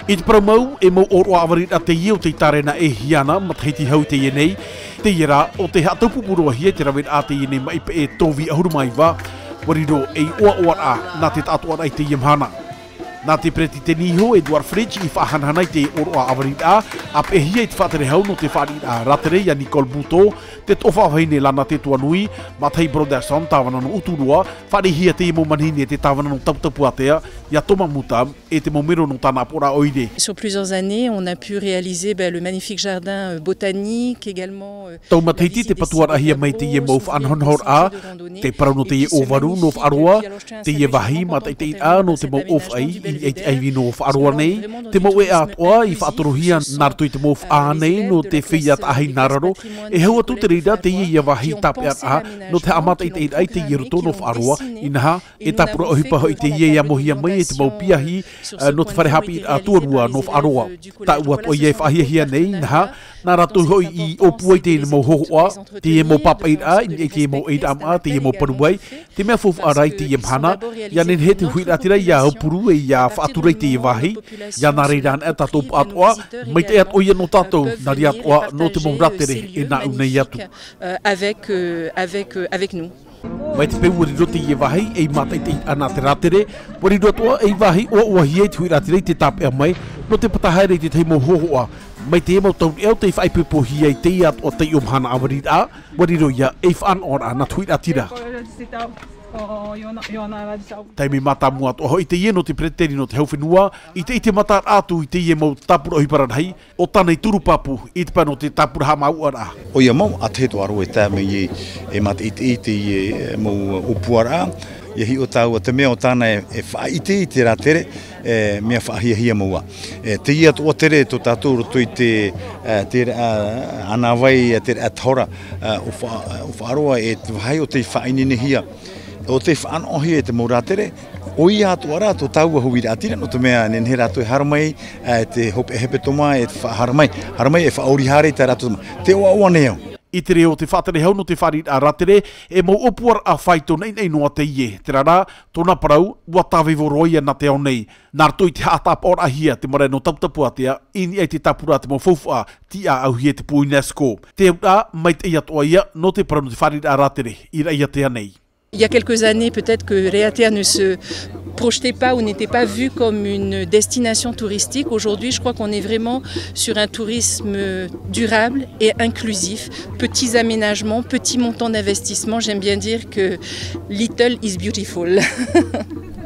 I te paramau e mau oro awarit a te i o te tarena e hiana ma te hau te i nei. Te ira o te hataupu purua hia te rawet a te i nei mai e tovi ahuru mai wa. Wariro e oa a na te tatoa ai te iamhana. Nā te preti te niho Edward Fridge i whahanhanai te oro awarit a pe hia i te whatere hau no te wharit a ratere ia Nicole Buto te tofa whaine lana te tuanui ma tei Broderson tāwana no uturua whare hia te imo manhine te tāwana no tautapu atea ia toma muta e te momero no tāna pora oire. Sur plusieurs années, on a pu réaliser le magnifique jardin botanique également. Tau mateiti te patuara hia mai te ie mauf anhonhor a te parau no te ie ovaru no wharoa te ie wahi ma te te a no te mau of ai e te aivino wharoa nei, te mau e atoa i whaatorohia nartoi te mau wha nei no te whiat ahi nararo, e heua tu te reida te ia wahi tape a no te amata i te ai te ieruto no wharoa, inaha e tapura ohipaho i te ia mohia mai e te mau piahi no te wharehapi a tuarua no wharoa. Ta uat o iei whahia nei, inaha, nā rato hoi i opua i te mau hohoa, te ie mau papa i a, i te ie mau eid ama, te ie mau paruai, te mea fofu arai te ie mhana, ia nen he te huiratira ia haupuru e ia whaaturei te ie wahi, ia nā reiran e tatou atoa, mai te at oia no tatou, nā ri atoa no te mau ratere e nā unei atu. Avec nous. Mai te peu wariro te ie wahi e mata i te ana te ratere, wariro atoa e wahi o uahia i te huiratere te tapea mai, no te patahaere i te teimo hohoa, mai te emau taun eo te whaipepohia i te iat o te iomhana awarit a, wariro ia e whaan ora na huiratira. Taimi mata mua toa i te ieno te preteri no te hauwhenua, i te mata atu i te ie mau tapura hiparanhai, o tanei turupapu i te pano te tapura hamau ara. O ia mau a te heto aro e tā mei e mata i te ie mau upuara, ia hi o tau te mea o tāna e whaite i te ratere, mea whaahia maua. Te ia toa tere to tātou roto i te anawai, te athora, o whaaroa e te wahai o te whainine hia. O te whaanohia e te mauratere, o ia atu ara to tau hui ratira, no te mea nenhe rato e haramai, te hope e hepe toma e te haramai e whaorihare te rato toma. Te oa oa neo. I te reo te whatere hau no te wharit a ratere, e mau opuar a whaito nei noa te ie. Te rara, tōna parau, ua tāwivo roia na te au nei. Nārtoi te hatap ora hia te mare no tautapu atea, ini ai te tapura te mau fawha, ti a au hia te pu UNESCO. Te au a, mai te ia toa ia, no te parau no te wharit a ratere, ira ia te anei. Il y a quelques années, peut-être que Réatea ne se projetait pas ou n'était pas vu comme une destination touristique. Aujourd'hui, je crois qu'on est vraiment sur un tourisme durable et inclusif. Petits aménagements, petits montants d'investissement. J'aime bien dire que little is beautiful.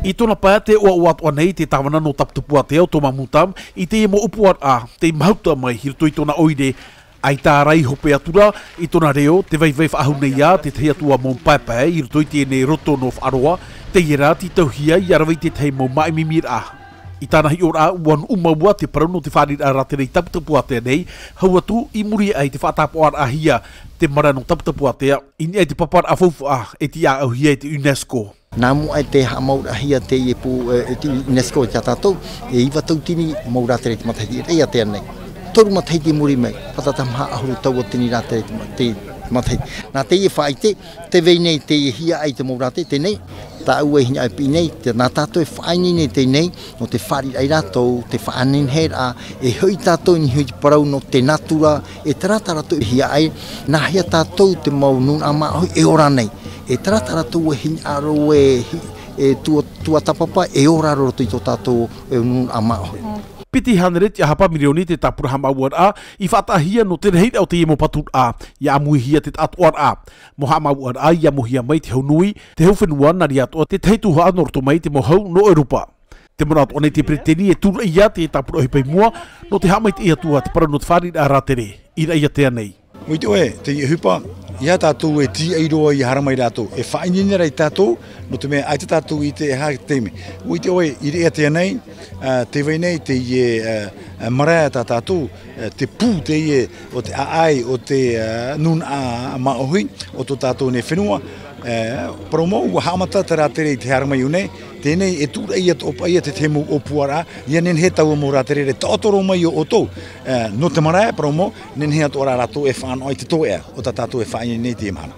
I tōna paia te oa atoa nei te tāwana no taputupua te au tō mamutam, i te emo upuar a, te mahauta mai hirto i tōna oire, ai tā rai hope atura, i tōna reo, te vai whaahu nei a, te te atua mō pai, i roto i tēnei roto no wharoa, te ira, ti tauhia, i arawai te tei mō maimimir a. I tāna hi ora, uan umaua te parau no te wharir a ratere i taputapu atea nei, hau atu i muri ai te whaatapo ar a hia, te mara no taputapu atea, ini ai te papar a faufu a, e ti a au hia e te UNESCO. Nā mua ai te hamaura hia te iepu UNESCO i tātou, e iwa tautini mauratere te matahi, rei atea nei. Toru matai te muri mai, patata maha ahuru tau o tini rātere te matai. Nā te ie whaite, te vei nei te hia ai te maurate, te nei, tā ua hina ai pi nei, nā tātou e whaini nei te nei, no te whari ai rātou, te whaanin hei a, e hui tātou ni hui parau no te natura, e tarata rātou e hia ai, nā hia tātou te mau nun ama hoi e ora nei, e tarata rātou e hina aro e tua tapapa, e ora aro rātou i tō tātou e nun ama hoi. Piti haneret ia hapa milioni te tapura hamauar a, i whaatahia no te rehit au te emo patut a, ia amuihia te atuar a. Mo hamauar a, ia mohia mai te hau nui, te hau whenua nari atua te teituha anorto mai te mo hau no Europa. Te mona atua nei te preteni e tura ia te tapura hipai mua, no te hamai te iatua te para no te wharir a ratere, ira ia te anei. Muite oe, te ia hupa, ia tātou e ti eiroa i haramai rātou. E whainini rei tātou, no te mea aita tātou i te e hā teime. Muite oe, i rea te anei, te wei nei te ie marea tātou, te pū te ie o te aai o te nun a maohui, o tō tātou ne whenua. Promo, ua hamata te rātere i te haramai unei, tēnei e tūra ia te opa ia te temu opuara, ia nen he tau mō rātere re tātoro mai o tō. No te marea, promo, nen he ato rā rātou e whaano ai te tō ea, o tā tātou e whaini nei te imana.